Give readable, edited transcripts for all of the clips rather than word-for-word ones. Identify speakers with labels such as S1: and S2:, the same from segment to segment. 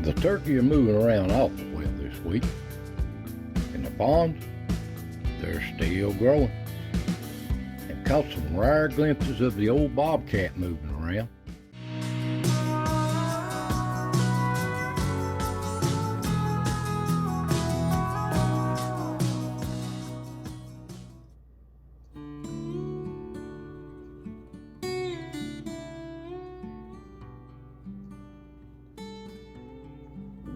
S1: The turkey are moving around awful well this week. In the ponds, they're still growing. And caught some rare glimpses of the old bobcat moving around.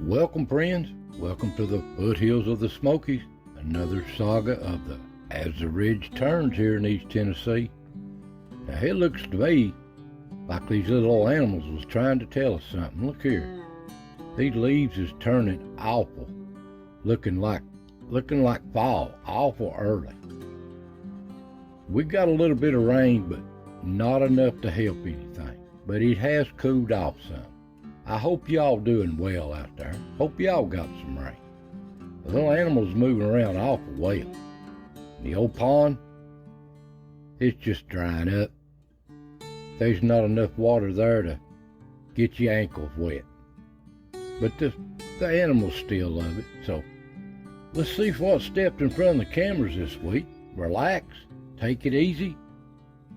S1: Welcome, friends. Welcome to the foothills of the Smokies. Another saga of the As the Ridge Turns here in East Tennessee. Now, it looks to me like these little old animals was trying to tell us something. Look here. These leaves is turning awful. Looking like fall. Awful early. We got a little bit of rain, but not enough to help anything. But it has cooled off some. I hope y'all doing well out there. Hope y'all got some rain. The little animals moving around awful well. The old pond, it's just drying up. There's not enough water there to get your ankles wet. But the animals still love it. So let's see what stepped in front of the cameras this week. Relax, take it easy,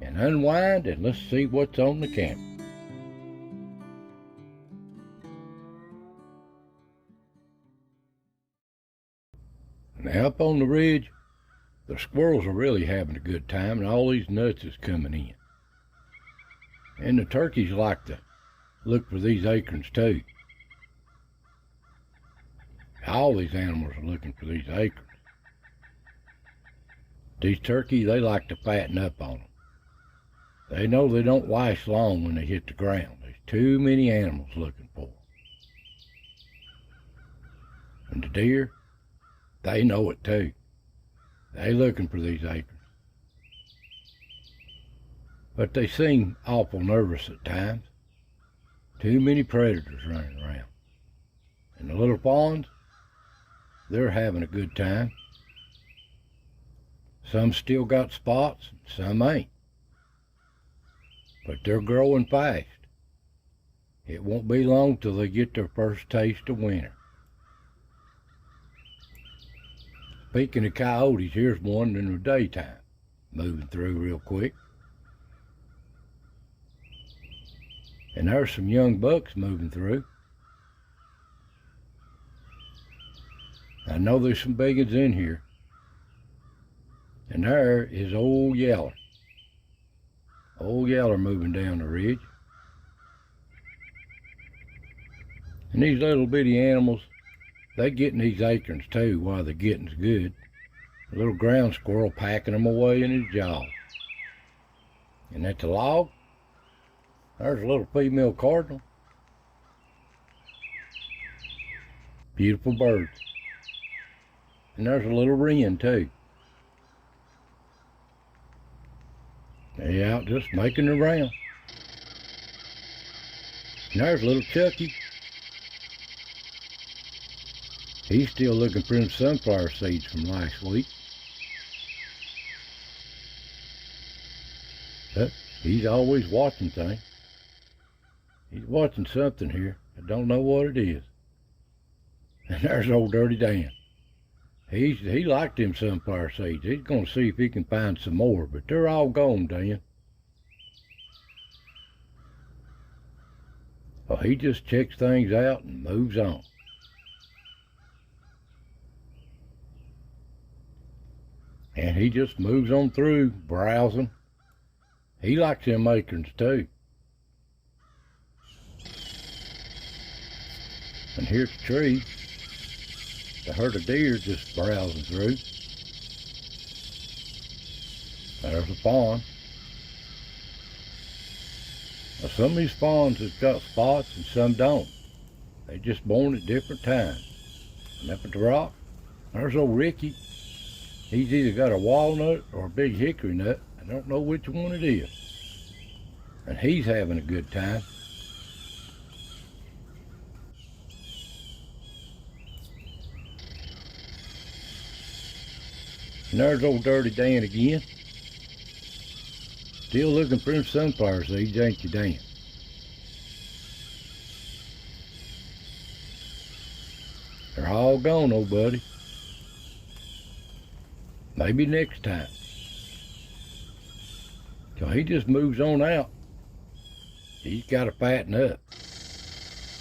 S1: and unwind, and let's see what's on the camera. Now up on the ridge, the squirrels are really having a good time, and all these nuts is coming in. And the turkeys like to look for these acorns too. All these animals are looking for these acorns. These turkeys, they like to fatten up on them. They know they don't last long when they hit the ground. There's too many animals looking for them. And the deer, they know it too. They looking for these acorns. But they seem awful nervous at times. Too many predators running around. And the little fawns, they're having a good time. Some still got spots, and some ain't. But they're growing fast. It won't be long till they get their first taste of winter. Speaking of coyotes, here's one in the daytime, moving through real quick. And there's some young bucks moving through. I know there's some big ones in here. And there is Old Yeller. Old Yeller moving down the ridge. And these little bitty animals, they getting these acorns too while the getting's good. A little ground squirrel packing them away in his jaw. And at the log, there's a little female cardinal. Beautiful birds. And there's a little wren too. They out just making the round. And there's little Chucky. He's still looking for them sunflower seeds from last week. But he's always watching things. He's watching something here. I don't know what it is. And there's old Dirty Dan. He liked them sunflower seeds. He's going to see if he can find some more, but they're all gone, Dan. Well, he just checks things out and moves on. And he just moves on through, browsing. He likes them acorns too. And here's the tree. The herd of deer just browsing through. There's a fawn. Now some of these fawns has got spots and some don't. They just born at different times. And up at the rock, there's old Ricky. He's either got a walnut or a big hickory nut. I don't know which one it is. And he's having a good time. And there's old Dirty Dan again. Still looking for them sunflower seeds, ain't you, Dan? They're all gone, old buddy. Maybe next time. So he just moves on out. He's got to fatten up.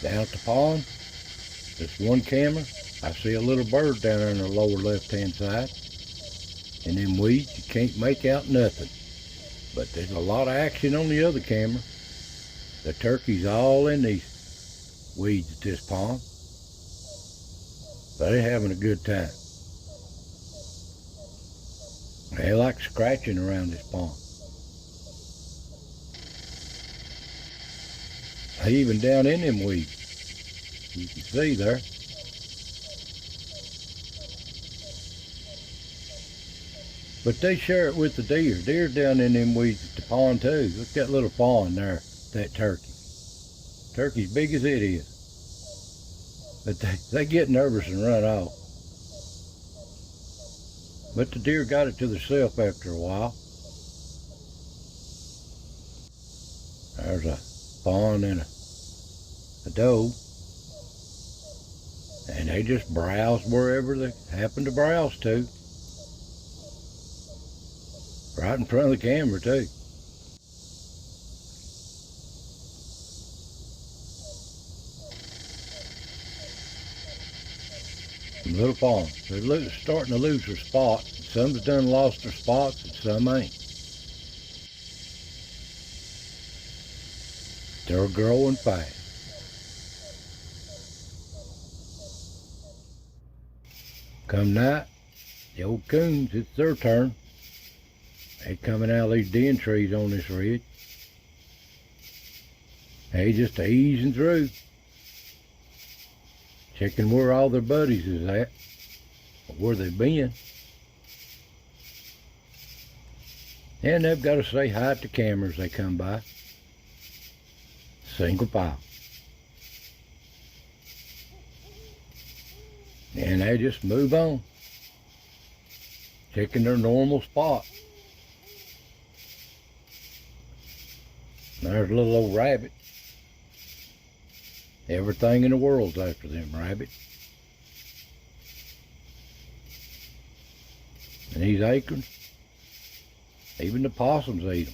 S1: Down at the pond, this one camera, I see a little bird down there in the lower left-hand side. In them weeds, you can't make out nothing. But there's a lot of action on the other camera. The turkeys all in these weeds at this pond. They're having a good time. They like scratching around this pond. They even down in them weeds. You can see there. But they share it with the deer. Deer down in them weeds at the pond too. Look at that little pond there, that turkey. Turkey's big as it is. But they get nervous and run off. But the deer got it to themselves after a while. There's a fawn and a doe. And they just browse wherever they happen to browse to. Right in front of the camera too. Little fawns. They're starting to lose their spots. Some's done lost their spots and some ain't. They're growing fast. Come night, the old coons, it's their turn. They coming out of these den trees on this ridge. They just easing through. Checking where all their buddies is at, or where they've been. And they've got to say hi to cameras as they come by. Single file. And they just move on. Checking their normal spot. There's a little old rabbit. Everything in the world's after them rabbits. And these acorns, even the possums eat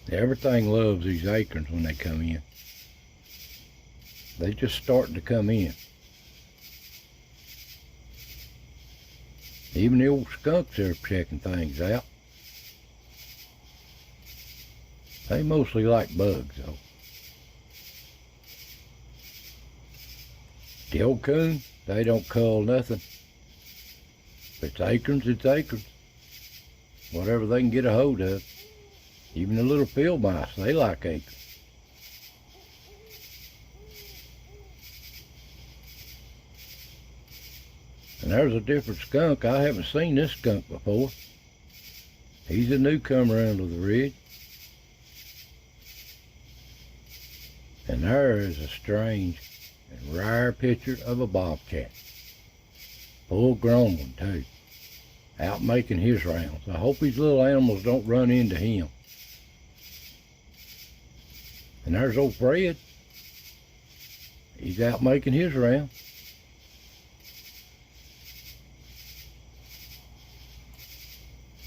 S1: them. Everything loves these acorns when they come in. They're just starting to come in. Even the old skunks are checking things out. They mostly like bugs, though. The old coon, they don't cull nothing. If it's acorns, it's acorns. Whatever they can get a hold of. Even the little field mice, they like acorns. And there's a different skunk. I haven't seen this skunk before. He's a newcomer under the ridge. And there is a strange and rare picture of a bobcat. Full-grown one, too. Out making his rounds. I hope these little animals don't run into him. And there's old Fred. He's out making his rounds.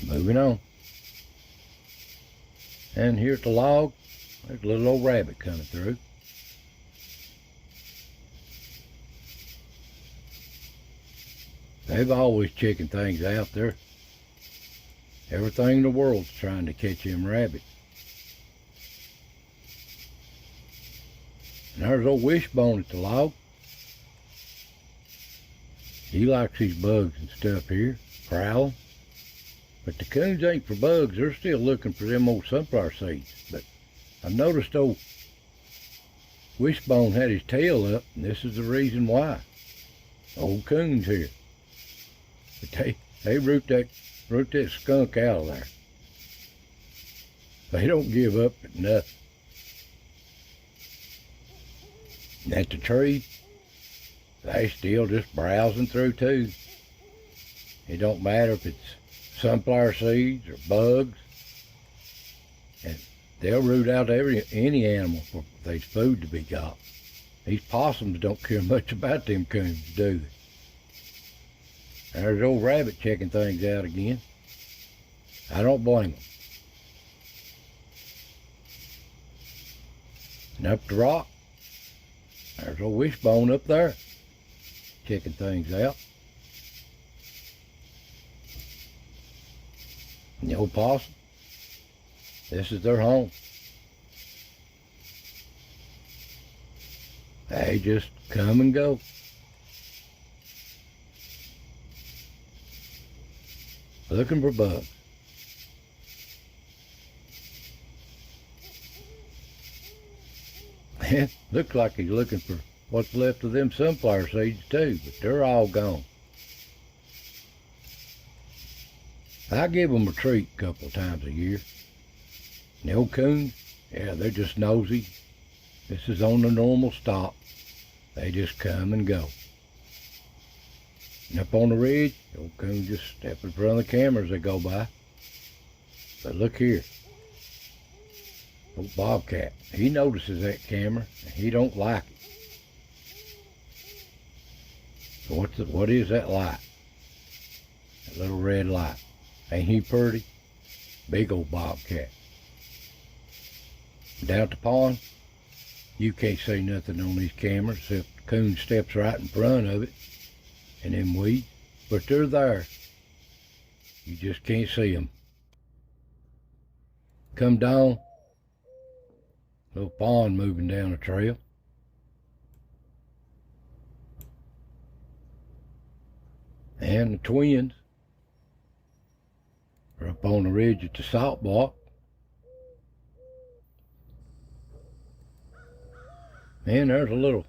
S1: Moving on. And here's the log. There's a little old rabbit coming through. They've always checking things out there. Everything in the world's trying to catch him rabbit. And there's old Wishbone at the log. He likes these bugs and stuff here, prowling. But the coons ain't for bugs. They're still looking for them old sunflower seeds. But I noticed old Wishbone had his tail up, and this is the reason why. Old coons here. But they root that skunk out of there. They don't give up at nothing. And at the tree, they still just browsing through too. It don't matter if it's sunflower seeds or bugs. And They'll root out any animal for there's food to be got. These possums don't care much about them coons, do they? There's old rabbit checking things out again. I don't blame them. And up the rock, there's old Wishbone up there, checking things out. And the old possum, this is their home. They just come and go. Looking for bugs. Looks like he's looking for what's left of them sunflower seeds too, but they're all gone. I give them a treat a couple of times a year. And the old coons, yeah, they're just nosy. This is on the normal stop. They just come and go. And up on the ridge, the old coons just step in front of the camera as they go by. But look here. Old Bobcat, he notices that camera and he don't like it. So what is that light? That little red light. Ain't he pretty? Big old Bobcat. Down at the pond, you can't say nothing on these cameras except the coon steps right in front of it and them weeds. But they're there. You just can't see them. Come down. Little pond moving down the trail. And the twins are up on the ridge at the salt block. And there's a little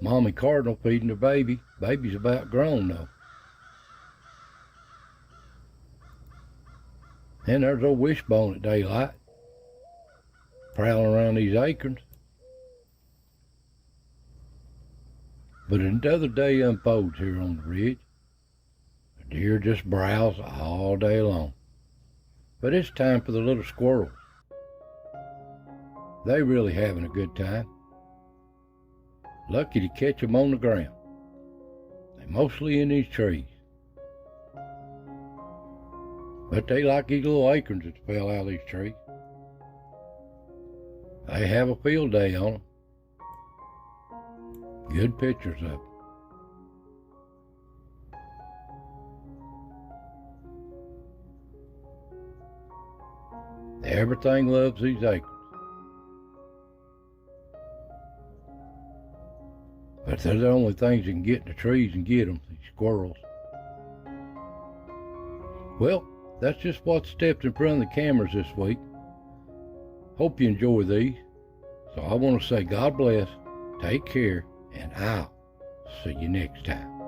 S1: mommy cardinal feeding her baby. Baby's about grown though. And there's old Wishbone at daylight, prowling around these acorns. But another day unfolds here on the ridge. The deer just browse all day long. But it's time for the little squirrels. They really having a good time. Lucky to catch them on the ground. They're mostly in these trees. But they like these little acorns that fell out of these trees. They have a field day on them. Good pictures of them. Everything loves these acorns. But they're the only things that can get in the trees and get them, these squirrels. Well, that's just what stepped in front of the cameras this week. Hope you enjoy these. So I want to say God bless, take care, and I'll see you next time.